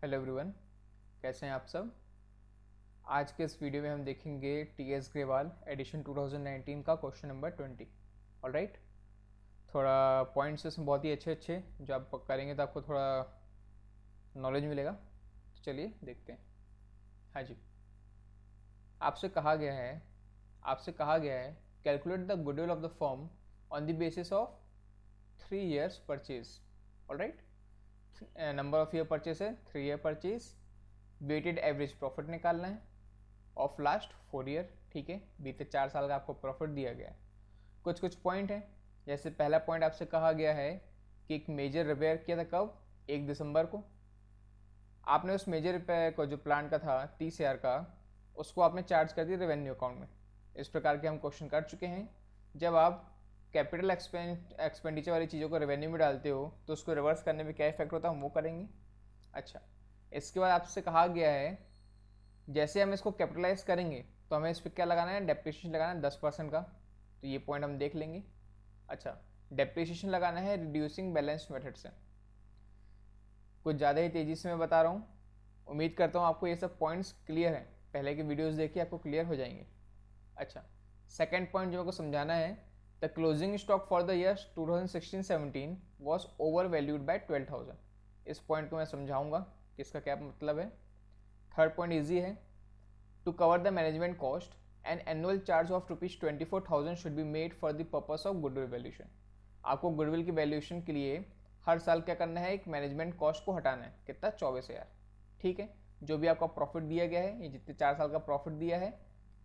Hello everyone, कैसे हैं आप सब। आज के इस वीडियो में हम देखेंगे टीएस ग्रेवाल एडिशन 2019 का क्वेश्चन नंबर 20। ऑलराइट, थोड़ा पॉइंट्स इसमें बहुत ही अच्छे अच्छे जो आप करेंगे तो आपको थोड़ा नॉलेज मिलेगा। तो चलिए देखते हैं। हाँ जी, आपसे कहा गया है आपसे कहा गया है calculate the goodwill of the firm on the basis of 3 years purchase. Alright, number of year purchase है 3 year purchase. Weighted average profit निकालना है ऑफ लास्ट 4 year। ठीक है, बीते 4 साल का आपको प्रॉफिट दिया गया है। कुछ कुछ पॉइंट है, जैसे पहला पॉइंट आपसे कहा गया है कि एक मेजर रिपेयर किया था कब, 1 दिसंबर को। आपने उस मेजर रिपेयर को जो प्लान का था 30 हज़ार का, उसको आपने चार्ज कर दिया रेवेन्यू अकाउंट में। इस प्रकार के हम क्वेश्चन कर चुके हैं। जब आप कैपिटल एक्सपेंडिचर वाली चीज़ों को रेवेन्यू में डालते हो तो उसको रिवर्स करने में क्या इफेक्ट होता है, हम वो करेंगे। अच्छा, इसके बाद आपसे कहा गया है जैसे हम इसको कैपिटलाइज करेंगे तो हमें इस पर क्या लगाना है, डेप्रिसिएशन लगाना है 10% का। तो ये पॉइंट हम देख लेंगे। अच्छा, डेप्रिसिएशन लगाना है रिड्यूसिंग बैलेंस मेथड से। कुछ ज़्यादा ही तेज़ी से मैं बता रहा हूँ, उम्मीद करता हूँ आपको ये सब पॉइंट्स क्लियर हैं। पहले की वीडियोस देखिए, आपको क्लियर हो जाएंगे। अच्छा, सेकंड पॉइंट जो मेरे को समझाना है, the closing stock for the year 2016-17 was over valued bye 12,000। इस पॉइंट को मैं समझाऊंगा कि इसका क्या मतलब है। थर्ड पॉइंट ईजी है, to cover the management cost an annual charge of ₹24,000 should be made for the purpose of goodwill valuation. आपको गुडविल की वैल्यूशन के लिए हर साल क्या करना है, एक मैनेजमेंट कॉस्ट को हटाना है। कितना, 24,000। ठीक है, जो भी आपका प्रॉफिट दिया गया है, ये जितने 4 साल का प्रॉफिट दिया है,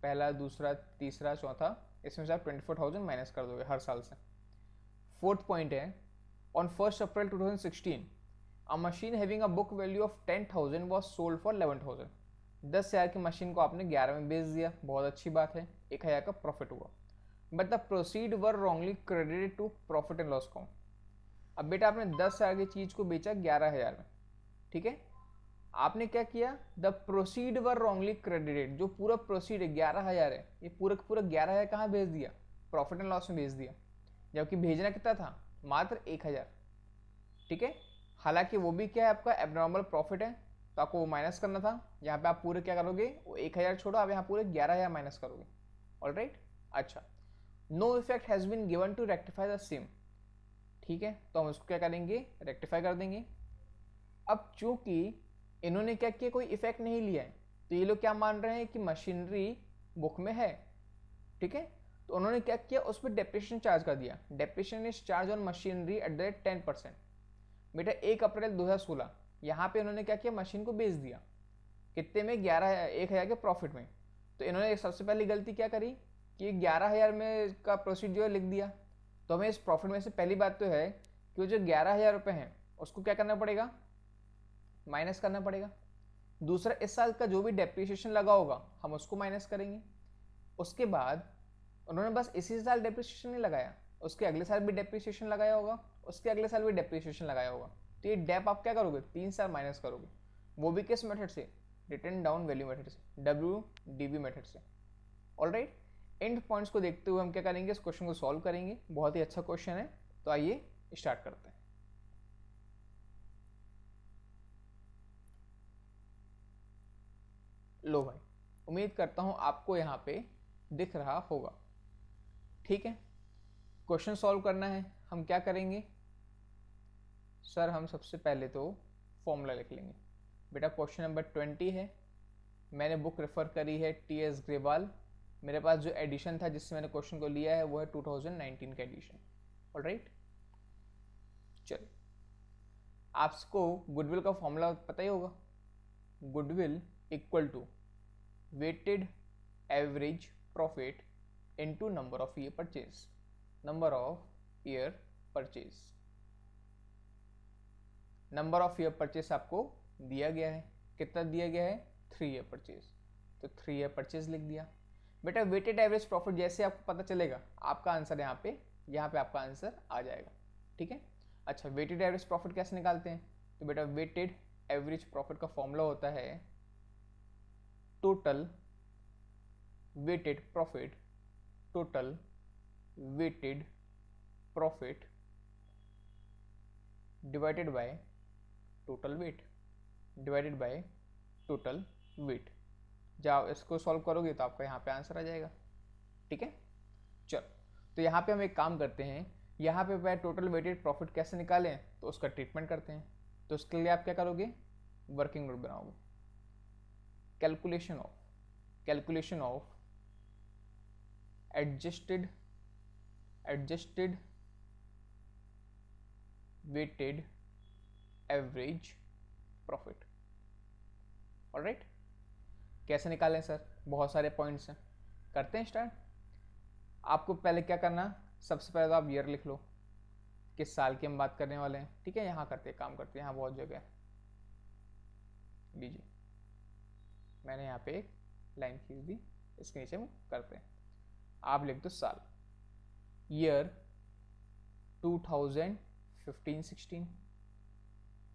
पहला दूसरा तीसरा चौथा, इसमें से आप 24,000 माइनस कर दोगे हर साल से। फोर्थ पॉइंट है, on 1 April 2016 a machine having a book value of 10,000 was sold for 11,000। 10,000 की मशीन को आपने 11 में बेच दिया, बहुत अच्छी बात है, 1,000 का प्रॉफिट हुआ। But the proceed were wrongly credited to profit and loss account. अब बेटा आपने 10,000 की चीज को बेचा 11,000 में। ठीक है, आपने क्या किया, the proceed were wrongly credited. जो पूरा प्रोसीड है 11,000 है, ये पूरा पूरा 11,000 कहाँ भेज दिया, प्रॉफिट एंड लॉस में भेज दिया। जबकि भेजना कितना था, मात्र 1,000। ठीक है, हालांकि वो भी क्या है, आपका एबनॉर्मल प्रॉफिट है, तो आपको वो माइनस करना था। यहाँ पे आप पूरे क्या करोगे, वो 1,000 छोड़ो, आप यहाँ पूरे 11,000 माइनस करोगे। All right. अच्छा, no effect has been given to rectify the same. ठीक है, तो हम उसको क्या करेंगे, रेक्टिफाई कर देंगे। अब चूंकि इन्होंने क्या किया, कोई इफेक्ट नहीं लिया है, तो ये लोग क्या मान रहे हैं कि मशीनरी बुक में है। ठीक है, तो उन्होंने क्या किया, उस पर डेप्रिसिएशन चार्ज कर दिया। Depreciation is charge on machinery at the rate 10%। बेटा 1 अप्रैल 2016 यहाँ पे उन्होंने क्या किया, मशीन को बेच दिया। कितने में, 1,000 के प्रॉफिट में। तो इन्होंने सबसे पहली गलती क्या करी कि 11,000 में का प्रोसीड जो है लिख दिया। तो हमें इस प्रॉफिट में से पहली बात तो है कि वो जो 11,000 रुपये हैं उसको क्या करना पड़ेगा, माइनस करना पड़ेगा। दूसरा, इस साल का जो भी डेप्रिसिएशन लगा होगा हम उसको माइनस करेंगे। उसके बाद उन्होंने बस इसी साल डेप्रिसिएशन नहीं लगाया, उसके अगले साल भी डेप्रिसिएशन लगाया होगा, उसके अगले साल भी डेप्रिसिएशन लगाया होगा। तो ये डेप आप क्या करोगे, 3 साल माइनस करोगे। वो भी किस मेथड से, रिटर्न डाउन वैल्यू मेथड से, WDV मेथड से। ऑल राइट, एंड पॉइंट्स को देखते हुए हम क्या करेंगे, इस क्वेश्चन को सॉल्व करेंगे। बहुत ही अच्छा क्वेश्चन है, तो आइए स्टार्ट करते हैं। लो भाई, उम्मीद करता हूं आपको यहाँ पे दिख रहा होगा। ठीक है, क्वेश्चन सॉल्व करना है, हम क्या करेंगे सर, हम सबसे पहले तो फॉर्मूला लिख लेंगे। बेटा क्वेश्चन नंबर 20 है, मैंने बुक रेफर करी है TS ग्रेवाल। मेरे पास जो एडिशन था जिससे मैंने क्वेश्चन को लिया है वो है 2019 का एडिशन। ऑलराइट, चलिए, आपको गुडविल का फॉर्मूला पता ही होगा। Goodwill equal to weighted average profit into number of year purchase. Number of year purchase, number of year purchase आपको दिया गया है, कितना दिया गया है, 3 year परचेज। तो 3 year परचेज लिख दिया। बेटा वेटेड एवरेज प्रॉफिट जैसे आपको पता चलेगा, आपका आंसर यहाँ पे आपका आंसर आ जाएगा। ठीक है, अच्छा, वेटेड एवरेज प्रॉफिट कैसे निकालते हैं, तो बेटा वेटेड एवरेज प्रॉफिट का फॉर्मूला होता है total weighted profit, total weighted profit divided by total weight. Divided by total weight. जब इसको सॉल्व करोगे तो आपका यहाँ पे आंसर आ जाएगा। ठीक है, चलो तो यहाँ पे हम एक काम करते हैं, यहाँ पे वह टोटल वेटेड प्रॉफिट कैसे निकालें तो उसका ट्रीटमेंट करते हैं। तो उसके लिए आप क्या करोगे, वर्किंग नोट बनाओगे। Calculation of adjusted weighted average profit. Alright, कैसे निकालें सर, बहुत सारे पॉइंट्स हैं, करते हैं स्टार्ट। आपको पहले क्या करना, सबसे पहले तो आप ईयर लिख लो, किस साल की हम बात करने वाले हैं। ठीक है, यहाँ करते हैं, काम करते हैं, यहाँ बहुत जगह है, लीजिए मैंने यहाँ पे एक लाइन खींच दी, इसके नीचे हम करते हैं। आप लिख दो साल, ईयर 2015-16,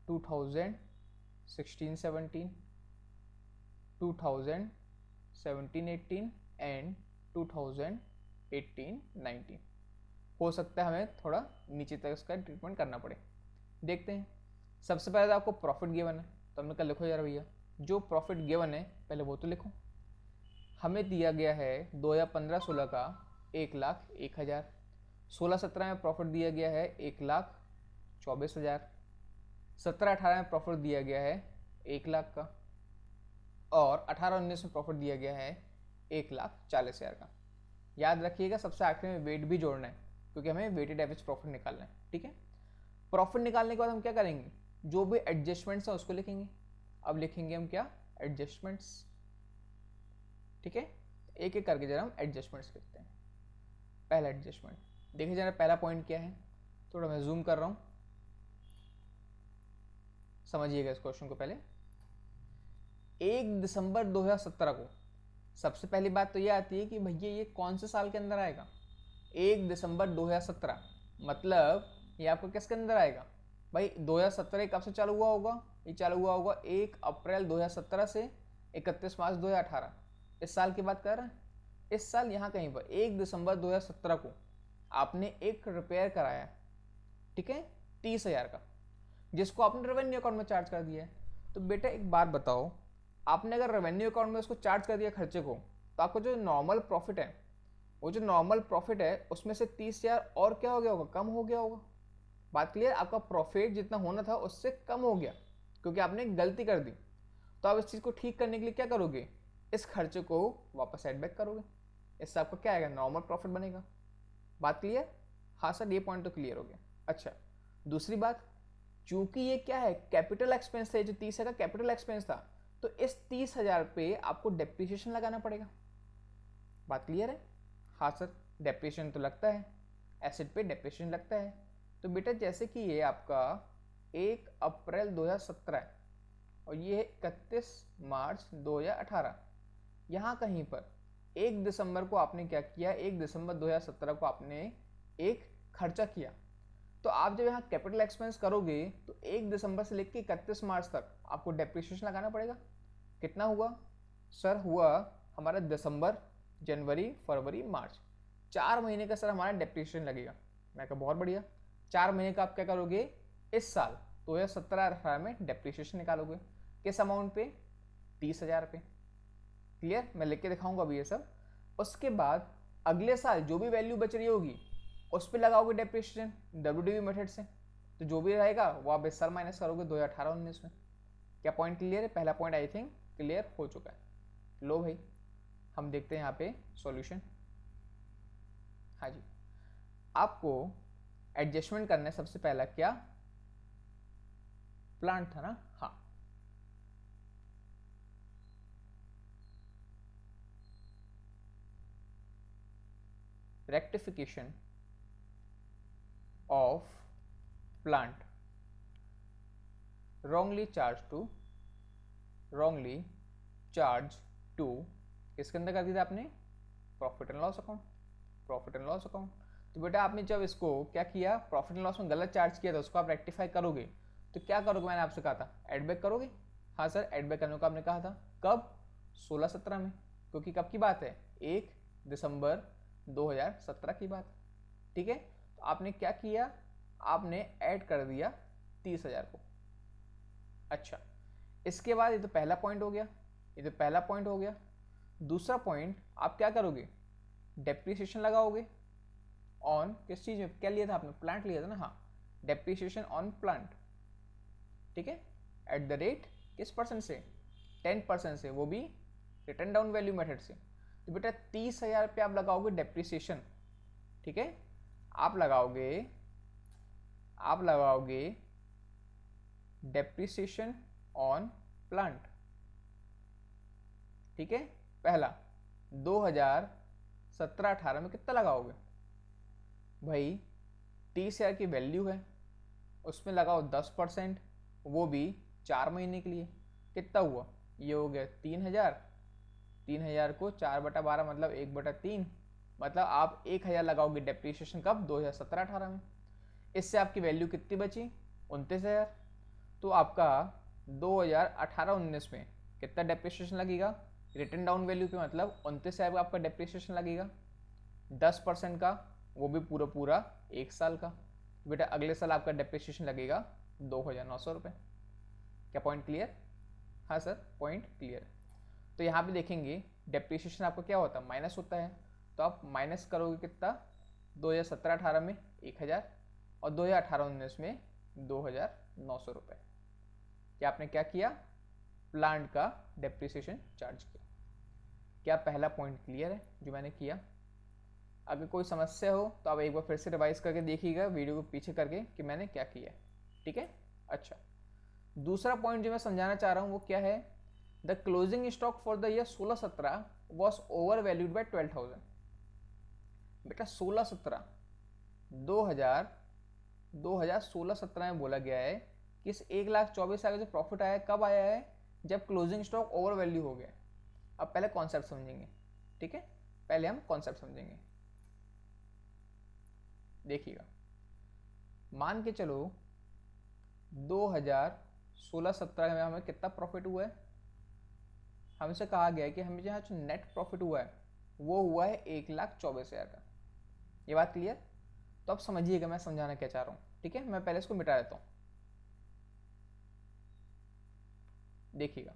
2016-17, 2017-18 एंड 2018-19। हो सकता है हमें थोड़ा नीचे तक इसका ट्रीटमेंट करना पड़े, देखते हैं। सबसे पहले तो आपको प्रॉफिट गिवन है, तो हमने कहा लिखो यार भैया, जो प्रॉफिट गिवन है पहले वो तो लिखो। हमें दिया गया है 2015-16 का 1,01,000, 16-17 में प्रॉफिट दिया गया है 1,24,000, 17-18 में प्रॉफिट दिया गया है 1,00,000 का, और 18-19 में प्रॉफिट दिया गया है 1,40,000 का। याद रखिएगा सबसे आखिर में वेट भी जोड़ना है, क्योंकि हमें वेटेड एवरेज प्रॉफिट निकालना है। ठीक है, प्रॉफिट निकालने के बाद हम क्या करेंगे, जो भी एडजस्टमेंट्स है उसको लिखेंगे। अब लिखेंगे हम क्या, एडजस्टमेंट्स। ठीक है, एक एक करके जरा हम एडजस्टमेंट्स लिखते हैं। पहला एडजस्टमेंट देखिए जरा, पहला पॉइंट क्या है, थोड़ा मैं जूम कर रहा हूं, समझिएगा इस क्वेश्चन को। पहले 1 दिसंबर 2017 को, सबसे पहली बात तो ये आती है कि भैया ये कौन से साल के अंदर आएगा, 1 दिसंबर 2017, मतलब ये आपको किसके अंदर आएगा भाई, 2017 कब से चालू हुआ होगा, ये चालू हुआ होगा 1 अप्रैल 2017 से 31 मार्च 2018, इस साल की बात कर रहे हैं। इस साल यहाँ कहीं पर 1 दिसंबर 2017 को आपने एक रिपेयर कराया, ठीक है, 30,000 का, जिसको आपने रेवेन्यू अकाउंट में चार्ज कर दिया है। तो बेटा एक बात बताओ, आपने अगर रेवेन्यू अकाउंट में उसको चार्ज कर दिया खर्चे को, तो आपको जो नॉर्मल प्रॉफिट है, वो जो नॉर्मल प्रॉफिट है उसमें से 30,000 और क्या हो गया होगा, कम हो गया होगा। बात क्लियर, आपका प्रॉफिट जितना होना था उससे कम हो गया, क्योंकि आपने गलती कर दी। तो आप इस चीज़ को ठीक करने के लिए क्या करोगे, इस खर्चे को वापस एड बैक करोगे, इससे आपका क्या आएगा, नॉर्मल प्रॉफिट बनेगा। बात क्लियर, हाँ सर ये पॉइंट तो क्लियर हो गया। अच्छा, दूसरी बात, चूंकि ये क्या है, कैपिटल एक्सपेंस है, जो 30,000 का कैपिटल एक्सपेंस था, तो इस 30,000 पे आपको डेप्रिसिएशन लगाना पड़ेगा। बात क्लियर है, हाँ सर डेप्रिसिएशन तो लगता है, एसेट पे डेप्रिसिएशन लगता है। तो बेटा जैसे कि ये आपका 1 अप्रैल 2017 है और ये 31 मार्च 2018, यहाँ कहीं पर 1 दिसंबर को आपने क्या किया, 1 दिसंबर 2017 को आपने एक खर्चा किया। तो आप जब यहाँ कैपिटल एक्सपेंस करोगे तो 1 दिसंबर से लेकर 31 मार्च तक आपको डेप्रिसिएशन लगाना पड़ेगा। कितना हुआ सर, हुआ हमारा दिसंबर, जनवरी, फरवरी, मार्च, 4 महीने का सर हमारा डेप्रिसिएशन लगेगा। मैं कहा बहुत बढ़िया, 4 महीने का आप क्या करोगे, इस साल 2017-18 में डेप्रिसिएशन निकालोगे, किस अमाउंट पे, 30,000 पे। क्लियर, मैं लिख के दिखाऊंगा अभी ये सब। उसके बाद अगले साल जो भी वैल्यू बच रही होगी उस पर लगाओगे डेप्रिसिएशन WDV मेथड से, तो जो भी रहेगा वो आप इस साल माइनस करोगे 2018-19 में। क्या पॉइंट क्लियर है, पहला पॉइंट आई थिंक क्लियर हो चुका है। लो भाई हम देखते हैं यहाँ पे सॉल्यूशन। हाँ जी, आपको एडजस्टमेंट करना है, सबसे पहला क्या, प्लांट था ना, हाँ, rectification of plant wrongly charged to किसके अंदर कर दिया था आपने, profit and loss account, profit and loss account. तो बेटा आपने जब इसको क्या किया, प्रॉफिट एंड लॉस में गलत चार्ज किया था, उसको आप रेक्टिफाई करोगे तो क्या करोगे, मैंने आपसे कहा था एड बैक करोगे। हाँ सर एड बैक करने को आपने कहा था, कब, 16-17 में, क्योंकि कब की बात है, 1 दिसंबर 2017 की बात। ठीक है, तो आपने क्या किया, आपने ऐड कर दिया 30,000 को। अच्छा, इसके बाद ये तो पहला पॉइंट हो गया, ये तो पहला पॉइंट हो गया। दूसरा पॉइंट आप क्या करोगे, डेप्रिसिएशन लगाओगे ऑन किस चीज़ में, क्या लिया था आपने, प्लांट लिया था ना, हाँ, डेप्रिसिएशन ऑन प्लांट, ठीक है, एट द रेट किस परसेंट से, 10% से, वो भी रिटर्न डाउन वैल्यू मेथड से। तो बेटा 30,000 पे आप लगाओगे डेप्रिसिएशन, ठीक है, आप लगाओगे डेप्रिसिएशन ऑन प्लांट, ठीक है, पहला 2017-18 में कितना लगाओगे भाई, 30,000 की वैल्यू है, उसमें लगाओ 10%, वो भी 4 महीने के लिए, कितना हुआ, ये हो गया 3,000, 3,000 को 4/12 मतलब 1/3, मतलब आप 1,000 लगाओगे डेप्रिसिएशन कब, 2017-18 में। इससे आपकी वैल्यू कितनी बची, 29,000। तो आपका 2018-19 में कितना डेप्रिसिएशन लगेगा, रिटर्न डाउन वैल्यू के मतलब 29,000 का आपका डेप्रिसिएशन लगेगा, 10% का, वो भी पूरा पूरा 1 साल का। बेटा अगले साल आपका डेप्रिसिएशन लगेगा 2,900 रुपये। क्या पॉइंट क्लियर, हाँ सर पॉइंट क्लियर। तो यहाँ पे देखेंगे डेप्रिसिएशन आपका क्या होता है, माइनस होता है, तो आप माइनस करोगे कितना, 2017-18 में 1,000 और 2018-19 में 2,900 रुपये। क्या आपने क्या किया, प्लांट का डेप्रिसिएशन चार्ज किया। क्या पहला पॉइंट क्लियर है जो मैंने किया। अगर कोई समस्या हो तो आप एक बार फिर से रिवाइज करके देखिएगा वीडियो को पीछे करके कि मैंने क्या किया है, ठीक है। अच्छा, दूसरा पॉइंट जो मैं समझाना चाह रहा हूँ वो क्या है, the closing stock for the year 16-17 was over valued by 12,000। बेटा 16-17 2016-17 में बोला गया है कि इस 1,24,000 का जो प्रॉफिट आया है कब आया है, जब क्लोजिंग स्टॉक ओवर वैल्यू हो गया। अब पहले कॉन्सेप्ट समझेंगे, ठीक है, पहले हम कॉन्सेप्ट समझेंगे। देखिएगा, मान के चलो 2016-17 में हमें कितना प्रॉफिट हुआ है, हमसे कहा गया है कि हमें यहाँ जो नेट प्रॉफिट हुआ है वो हुआ है 1,24,000 का। ये बात क्लियर। तो अब समझिएगा मैं समझाना क्या चाह रहा हूँ, ठीक है, मैं पहले इसको मिटा देता हूँ। देखिएगा,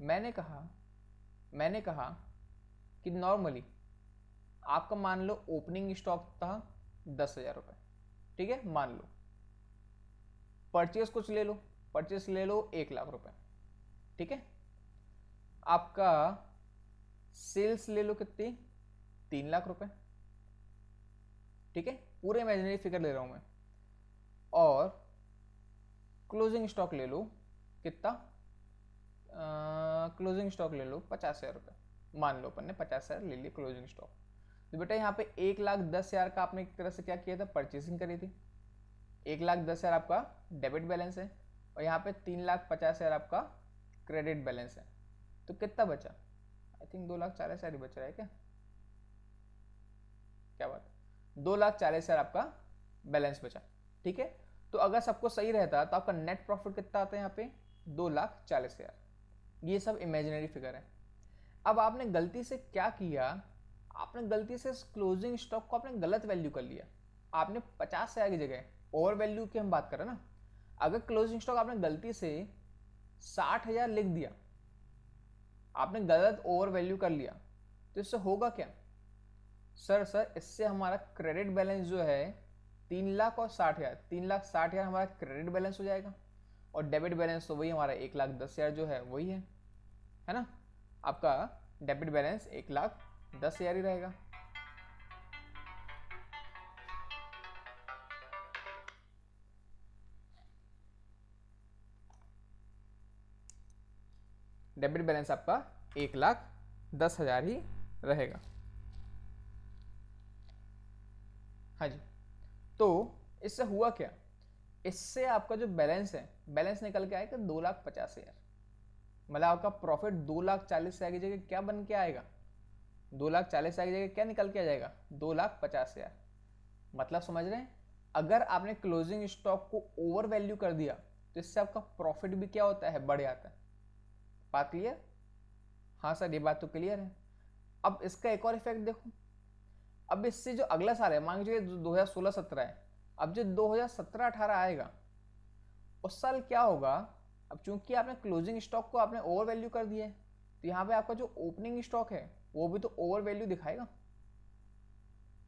मैंने कहा कि नॉर्मली आपका मान लो ओपनिंग स्टॉक था 10,000 रुपये, ठीक है, मान लो परचेस कुछ ले लो, परचेस ले लो 1,00,000 रुपये, ठीक है, आपका सेल्स ले लो कितनी, 3,00,000 रुपये, ठीक है, पूरे इमेजिनरी फिगर ले रहा हूं मैं, और क्लोजिंग स्टॉक ले लो कितना, क्लोजिंग स्टॉक ले लो 50,000 रुपये, मान लो अपन ने 50,000 ले लिया क्लोजिंग स्टॉक। तो बेटा यहाँ पे 1,10,000 का आपने एक तरह से क्या किया था, परचेसिंग करी थी, 1,10,000 आपका डेबिट बैलेंस है, और यहाँ पे 3,50,000 आपका क्रेडिट बैलेंस है। तो कितना बचा, आई थिंक 2,40,000 ही बच रहा है क्या बात, 2,40,000 आपका बैलेंस बचा, ठीक है। तो अगर सबको सही रहता तो आपका नेट प्रॉफिट कितना आता है यहाँ पे, 2,40,000। ये सब इमेजिनरी फिगर है। अब आपने गलती से क्या किया, आपने गलती से क्लोजिंग स्टॉक को आपने गलत वैल्यू कर लिया, आपने 50,000 की जगह, ओवर वैल्यू की हम बात करें ना, अगर क्लोजिंग स्टॉक आपने गलती से 60,000 लिख दिया, आपने गलत ओवर वैल्यू कर लिया, तो इससे होगा क्या सर इससे हमारा क्रेडिट बैलेंस जो है 3,00,000 और 60,000, 3,60,000 हमारा क्रेडिट बैलेंस हो जाएगा, और डेबिट बैलेंस तो वही हमारा 1,10,000 जो है वही है ना, आपका डेबिट बैलेंस 1,10,000 ही रहेगा। डेबिट बैलेंस आपका 1,10,000 ही रहेगा। हाँ जी, तो इससे हुआ क्या, इससे आपका जो बैलेंस है, बैलेंस निकल के आएगा 2,50,000, मतलब आपका प्रॉफिट 2,40,000 की जगह क्या बन के आएगा, 2,40,000 की जगह क्या निकल के आ जाएगा, 2,50,000। मतलब समझ रहे हैं, अगर आपने क्लोजिंग स्टॉक को ओवर वैल्यू कर दिया तो इससे आपका प्रॉफिट भी क्या होता है, बढ़ जाता है। बात क्लियर, हाँ सर ये बात तो क्लियर है। अब इसका एक और इफेक्ट देखो, अब इससे जो अगला साल है, मान लीजिए 2016-17 है, अब जो 2017-18 आएगा, उस साल क्या होगा, अब चूंकि आपने क्लोजिंग स्टॉक को आपने ओवर वैल्यू कर दिया है, तो यहाँ पे आपका जो ओपनिंग स्टॉक है वो भी तो ओवर वैल्यू दिखाएगा,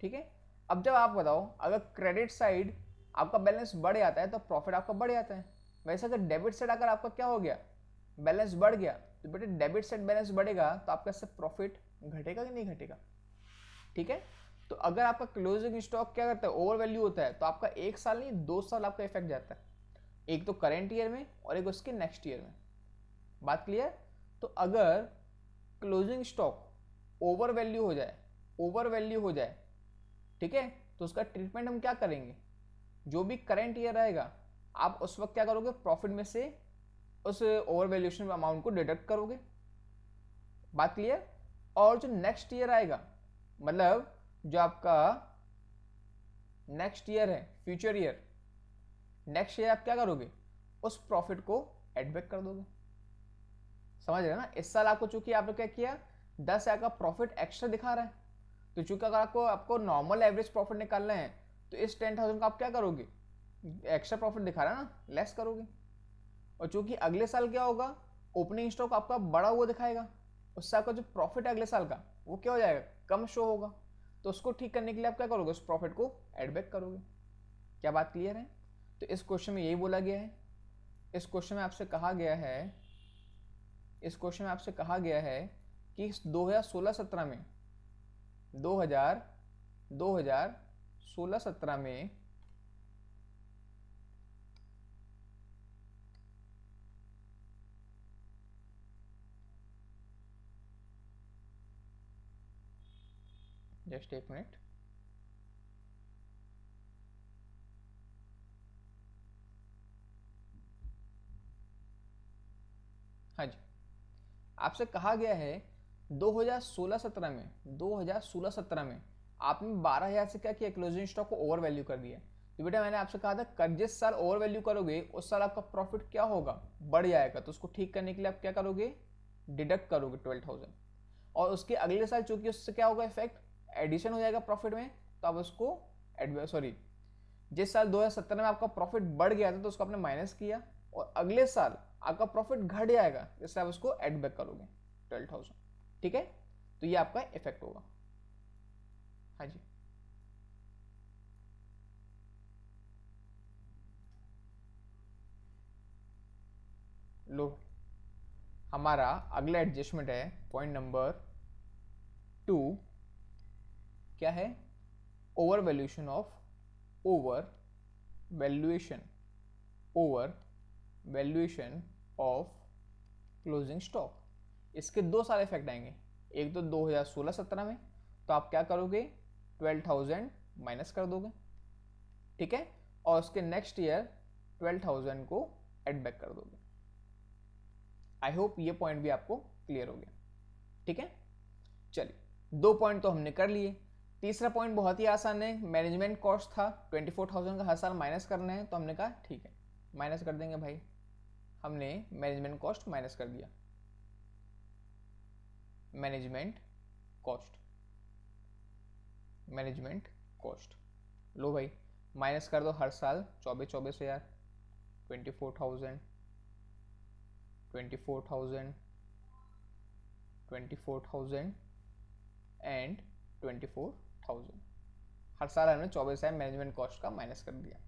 ठीक है। अब जब आप बताओ, अगर क्रेडिट साइड आपका बैलेंस बढ़ जाता है तो प्रॉफिट आपका बढ़ जाता है। वैसे अगर डेबिट साइड अगर आपका क्या हो गया, बैलेंस बढ़ गया, तो बेटे डेबिट साइड बैलेंस बढ़ेगा तो आपका इससे प्रॉफिट घटेगा कि नहीं घटेगा, ठीक है। तो अगर आपका क्लोजिंग स्टॉक क्या करता है, ओवर वैल्यू होता है, तो आपका 1 साल नहीं 2 साल आपका इफेक्ट जाता है, एक तो करेंट ईयर में और एक उसके नेक्स्ट ईयर में। बात क्लियर। तो अगर क्लोजिंग स्टॉक ओवर वैल्यू हो जाए, ओवर वैल्यू हो जाए, ठीक है, तो उसका ट्रीटमेंट हम क्या करेंगे, जो भी करंट ईयर आएगा आप उस वक्त क्या करोगे, प्रॉफिट में से उस ओवर वैल्यूएशन अमाउंट को डिडक्ट करोगे। बात क्लियर। और जो नेक्स्ट ईयर आएगा, मतलब जो आपका नेक्स्ट ईयर है, फ्यूचर ईयर, नेक्स्ट ईयर आप क्या करोगे, उस प्रॉफिट को एडबैक कर दोगे। समझ रहे हैं ना। इस साल आपको चूंकि आपने क्या किया, 10,000 का प्रॉफिट एक्स्ट्रा दिखा रहा है, तो चूंकि अगर आपको नॉर्मल एवरेज प्रॉफिट निकालना है, तो इस 10,000 का आप क्या करोगे, एक्स्ट्रा प्रॉफिट दिखा रहा है ना, लेस करोगे। और चूंकि अगले साल क्या होगा, ओपनिंग स्टॉक आपका बड़ा हुआ दिखाएगा, उससे आपका जो प्रॉफिट है अगले साल का वो क्या हो जाएगा, कम शो होगा। तो उसको ठीक करने के लिए आप क्या करोगे, उस प्रॉफिट को एडबैक करोगे। क्या बात क्लियर है। तो इस क्वेश्चन में यही बोला गया है। इस क्वेश्चन में आपसे कहा गया है, इस क्वेश्चन में आपसे कहा गया है कि 2016-17 में 2016-17 में जस्ट एक मिनट, हाँ जी, आपसे कहा गया है 2016-17 में आपने 12,000 से क्या किया, क्लोजिंग स्टॉक को ओवर वैल्यू कर दिया। तो बेटा मैंने आपसे कहा था जिस साल ओवर वैल्यू करोगे उस साल आपका प्रॉफिट क्या होगा, बढ़ जाएगा। तो उसको ठीक करने के लिए आप क्या करोगे, डिडक्ट करोगे 12,000, और उसके अगले साल चूंकि उससे क्या होगा, इफेक्ट एडिशन हो जाएगा प्रॉफिट में, तो आप उसको सॉरी, जिस साल 2017 में आपका प्रॉफिट बढ़ गया था तो उसको आपने माइनस किया, और अगले साल आपका प्रॉफिट घट जाएगा, इससे आप उसको एड बैक करोगे 12,000, ठीक है। तो ये आपका इफेक्ट होगा। हाँ जी, लो हमारा अगला एडजस्टमेंट है पॉइंट नंबर 2, क्या है, over valuation of, over valuation, over valuation of closing stock. इसके 2 साल इफेक्ट आएंगे, एक तो 2016-17 में, तो आप क्या करोगे, 12,000 माइनस कर दोगे, ठीक है, और उसके नेक्स्ट ईयर 12,000 को एड बैक कर दोगे। आई होप ये पॉइंट भी आपको क्लियर हो गया, ठीक है। चलिए 2 पॉइंट तो हमने कर लिए। तीसरा पॉइंट बहुत ही आसान है, मैनेजमेंट कॉस्ट था 24,000 का हर साल माइनस करना है, तो हमने कहा ठीक है माइनस कर देंगे भाई, हमने मैनेजमेंट कॉस्ट माइनस कर दिया, मैनेजमेंट कॉस्ट, मैनेजमेंट कॉस्ट, लो भाई माइनस कर दो हर साल 24,000, 24,000, 24,000, 24,000 एंड 24,000, हर साल हमने 24,000 मैनेजमेंट कॉस्ट का माइनस कर दिया।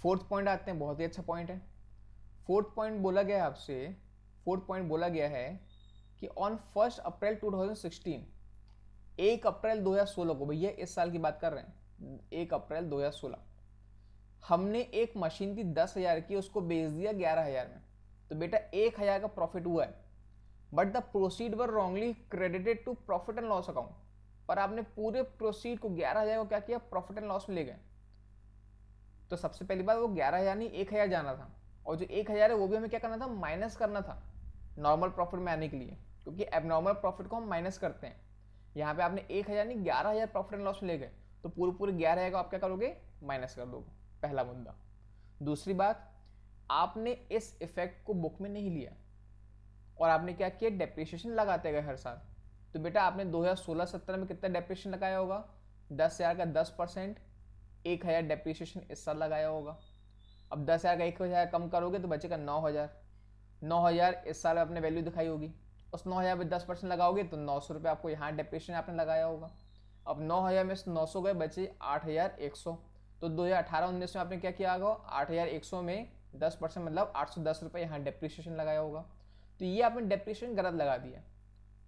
फोर्थ पॉइंट आते हैं, बहुत ही अच्छा पॉइंट है। फोर्थ पॉइंट बोला गया है आपसे, फोर्थ पॉइंट बोला गया है कि ऑन 1 अप्रैल 2016, 1 अप्रैल 2016 को, भैया इस साल की बात कर रहे हैं, 1 अप्रैल 2016 हमने एक मशीन थी 10,000 की, उसको बेच दिया 11,000 में, तो बेटा 1,000 का प्रॉफिट हुआ है, but the proceed were wrongly credited to profit and loss account. पर आपने पूरे प्रोसीड को 11,000 को क्या किया, प्रॉफिट एंड लॉस में ले गए। तो सबसे पहली बात, वो 11,000 नहीं 1,000 जाना था, और जो 1,000 है वो भी हमें क्या करना था, माइनस करना था नॉर्मल प्रॉफिट में आने के लिए, क्योंकि एबनॉर्मल प्रॉफिट को हम माइनस करते हैं। यहाँ पे आपने 1,000 नहीं 11,000 प्रॉफिट एंड लॉस में ले गए, तो पूरे 11,000 को आप क्या करोगे, माइनस कर दोगे, पहला मुद्दा। दूसरी बात, आपने इस इफेक्ट को बुक में नहीं लिया, और आपने क्या किया, डेप्रिसिएशन लगाते गए हर साल। तो बेटा आपने 2016-17 में कितना डेप्रिसिएशन लगाया होगा, 10,000 का 10%, 1,000 डेप्रिसिएशन इस साल लगाया होगा। अब 10,000 का 1,000 कम करोगे तो बचेगा 9,000। 9,000 इस साल आपने वैल्यू दिखाई होगी, उस 9,000 पे 10% लगाओगे तो 900 रुपये आपको यहाँ डेप्रिसिएशन आपने लगाया होगा। अब 9,000 में से 900 गए, बचे 8,100। तो 2018-19 में आपने क्या किया होगा, 8,100 में 10% मतलब 810 रुपये यहाँ डेप्रिसिएशन लगाया होगा। तो ये आपने डेप्रिसिएशन गलत लगा दिया।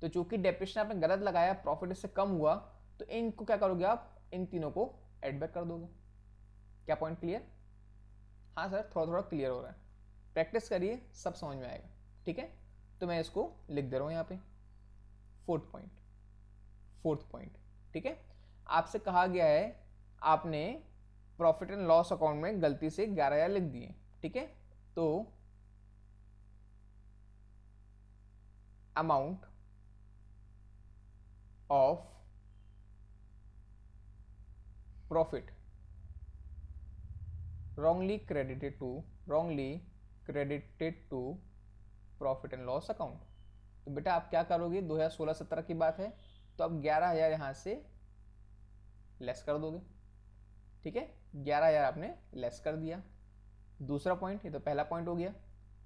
तो चूंकि डेप्रिसिएशन आपने गलत लगाया, प्रॉफिट इससे कम हुआ, तो इनको क्या करोगे आप, इन तीनों को एड बैक कर दोगे। क्या पॉइंट क्लियर? हाँ सर, थोड़ा थोड़ा क्लियर हो रहा है, प्रैक्टिस करिए, सब समझ में आएगा। ठीक है, तो मैं इसको लिख दे रहा हूँ यहाँ पे। Fourth point. ठीक है, आपसे कहा गया है, आपने प्रॉफिट एंड लॉस अकाउंट में गलती से 11,000 लिख दिए। ठीक है, तो amount of profit wrongly credited to profit and loss account. तो बेटा आप क्या करोगे, 2016-17 की बात है, तो अब 11,000 यहां से लेस कर दोगे। ठीक है, 11,000 आपने लेस कर दिया। दूसरा पॉइंट, ये तो पहला पॉइंट हो गया।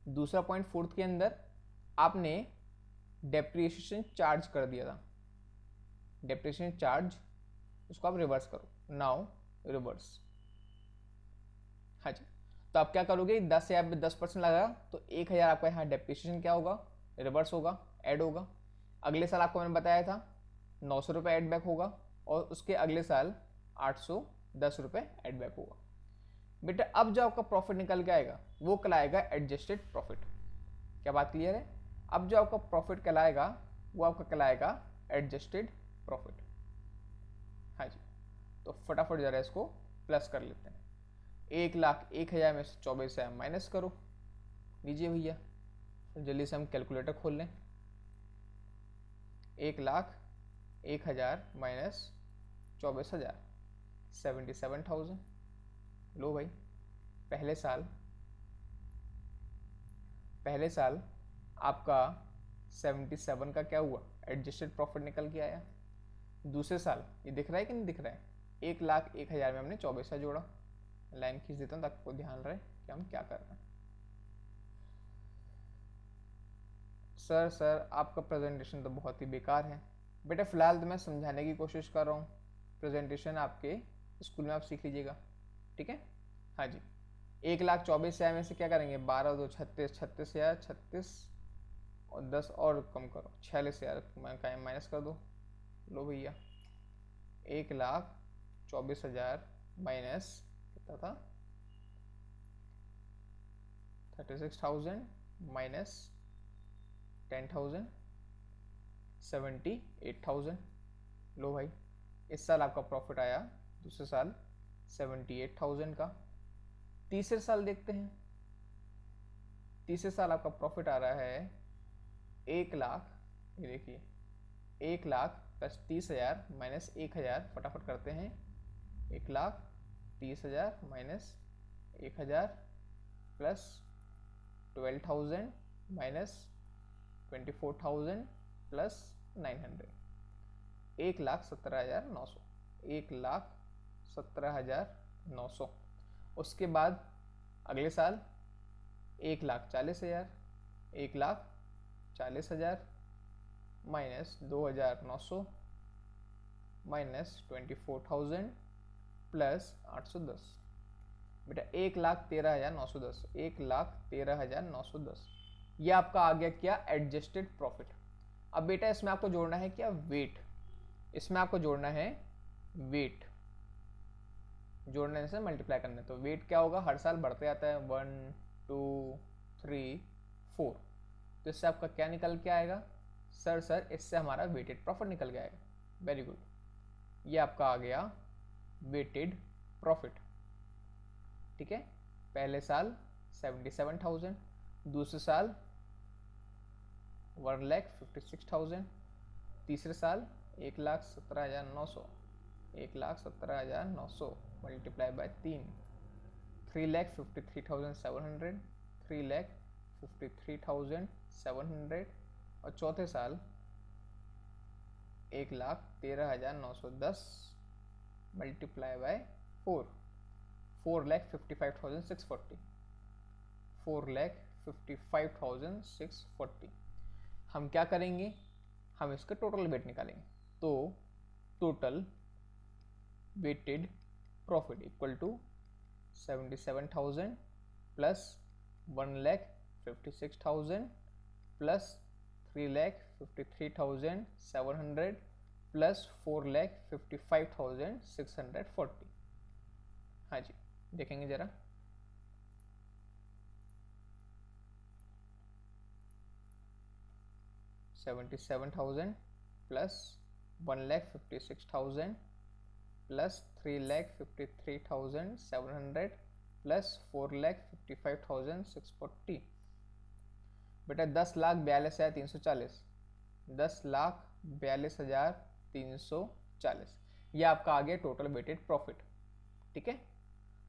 दूसरा पॉइंट फोर्थ के अंदर आपने डेप्रिसिएशन चार्ज कर दिया था, डेप्रिसिएशन चार्ज, उसको आप रिवर्स करो। Now reverse. हाँ जी, तो आप क्या करोगे, 10,000 पे 10% लगा तो 1,000 आपका यहाँ डेप्रिसिएशन क्या होगा, रिवर्स होगा, ऐड होगा। अगले साल आपको मैंने बताया था 900 रुपये एड बैक होगा, और उसके अगले साल 810 रुपये एड बैक होगा। बेटा अब जो आपका प्रॉफिट निकल के आएगा वो कहलाएगा एडजस्टेड प्रॉफिट। क्या बात क्लियर है? अब जो आपका प्रॉफिट कहलाएगा वो आपका कहलाएगा एडजस्टेड प्रॉफिट। हाँ जी, तो फटाफट जरा इसको प्लस कर लेते हैं। 1,01,000 में से 24,000 माइनस करो, लीजिए भैया, जल्दी से हम कैलकुलेटर खोल लें। 1,01,000 माइनस 24,000, 77,000। लो भाई, पहले साल आपका 77 का क्या हुआ, एडजस्टेड प्रॉफिट निकल के आया। दूसरे साल ये दिख रहा है कि नहीं दिख रहा है, 1,01,000 में हमने 24,000 जोड़ा। लाइन खींच देता हूँ ताकि आपको ध्यान रहे कि हम क्या कर रहे हैं। सर आपका प्रेजेंटेशन तो बहुत ही बेकार है। बेटा फिलहाल तो मैं समझाने की कोशिश कर रहा हूँ, प्रेजेंटेशन आपके स्कूल में आप सीख लीजिएगा। ठीक है, हाँ जी। 1,24,000 में से क्या करेंगे, 12 2 36, 36,000, 36 और 10 और कम करो, 46,000 माइनस कर दो। लो भैया, 1,24,000 माइनस कितना था, 36,000 माइनस 10,000, 78,000। लो भाई, इस साल आपका प्रॉफिट आया, दूसरे साल 78,000 का। तीसरे साल देखते हैं, तीसरे साल आपका प्रॉफिट आ रहा है 1,00,000। ये देखिए, 1,00,000 प्लस 30,000 माइनस 1,000, फटाफट करते हैं। 1,30,000 माइनस 1,000 प्लस 12,000 माइनस 24,000 प्लस 900, 1,17,900, 1,17,900। उसके बाद अगले साल 1,40,000, 1,40,000 माइनस 2,900 माइनस 24,000 प्लस 810। बेटा 1,13,910, 1,13,910, ये आपका आ गया क्या, एडजस्टेड प्रॉफिट। अब बेटा इसमें आपको जोड़ना है क्या, वेट। इसमें आपको जोड़ना है वेट, जोड़ने से मल्टीप्लाई करने। तो वेट क्या होगा, हर साल बढ़ते आता है, 1 2 3 4। तो इससे आपका क्या निकल के आएगा, सर इससे हमारा वेटेड प्रॉफिट निकल के आएगा। वेरी गुड, ये आपका आ गया वेटेड प्रॉफिट। ठीक है, पहले साल 77,000, दूसरे साल 1,56,000, तीसरे साल 1,17,900, 1,17,900 मल्टीप्लाई बाय 3, 3,53,700, 3,53,700। और चौथे साल 1,13,910 मल्टीप्लाई बाय 4, 4,55,640, 4,55,640। हम क्या करेंगे, हम इसका टोटल वेट निकालेंगे। तो total weighted profit equal to 77,000 plus 1,56,000 plus 3,53,700 plus 4,55,640। हाँ जी, देखेंगे ज़रा। $77,000 प्लस 1,56,000 प्लस 3,53,700 प्लस 4,55,640। बेटा 10,42,340, 10,42,340, ये आपका आ गया टोटल वेटेड प्रॉफिट। ठीक है,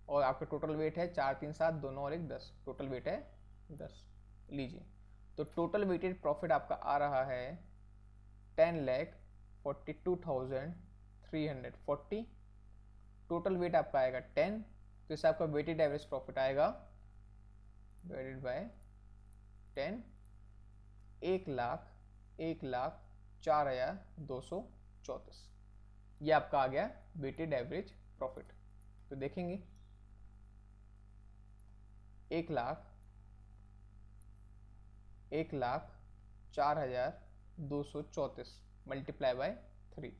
और आपका टोटल वेट है 4, 3, 7 दोनों और एक 10, टोटल वेट है 10। लीजिए, तो टोटल वेटेड प्रॉफिट आपका आ रहा है 10,42,340। टोटल वेट आपका आएगा 10, तो इससे आपका वेटेड एवरेज प्रॉफिट आएगा डिवाइडेड बाय 10, 1,04,234। ये आपका आ गया वेटेड एवरेज प्रॉफिट। तो देखेंगे 1,04,234 multiply by 3,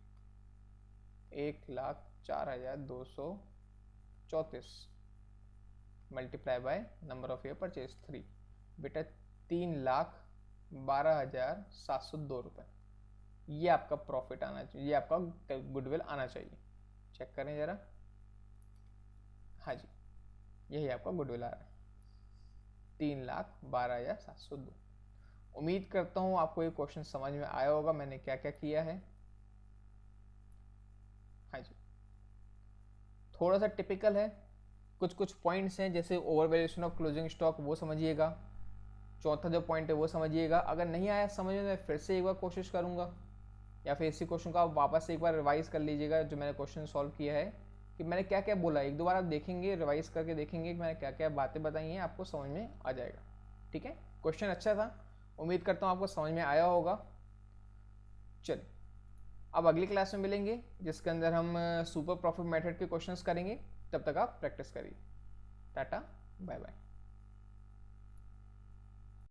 1,04,234 multiply by number of year purchase 3। बेटा 3,12,702 रुपये, ये आपका प्रॉफिट आना चाहिए, ये आपका गुडविल आना चाहिए। चेक करें ज़रा। हाँ जी, यही आपका गुडविल आ रहा है 3,12,702। उम्मीद करता हूँ आपको ये क्वेश्चन समझ में आया होगा, मैंने क्या क्या किया है। हाँ जी, थोड़ा सा टिपिकल है, कुछ पॉइंट्स हैं जैसे over valuation of closing stock, वो समझिएगा। चौथा जो पॉइंट है वो समझिएगा। अगर नहीं आया समझ में, मैं फिर से एक बार कोशिश करूँगा, या फिर इसी क्वेश्चन को आप वापस से एक बार रिवाइज कर लीजिएगा, जो मैंने क्वेश्चन सॉल्व किया है कि मैंने क्या क्या बोला। एक दो बार आप देखेंगे, रिवाइज करके देखेंगे कि मैंने क्या क्या बातें बताई हैं, आपको समझ में आ जाएगा। ठीक है, क्वेश्चन अच्छा था, उम्मीद करता हूँ आपको समझ में आया होगा। चलिए, अब अगली क्लास में मिलेंगे जिसके अंदर हम सुपर प्रॉफिट मेथड के क्वेश्चंस करेंगे। तब तक आप प्रैक्टिस करिए। Tata, bye bye.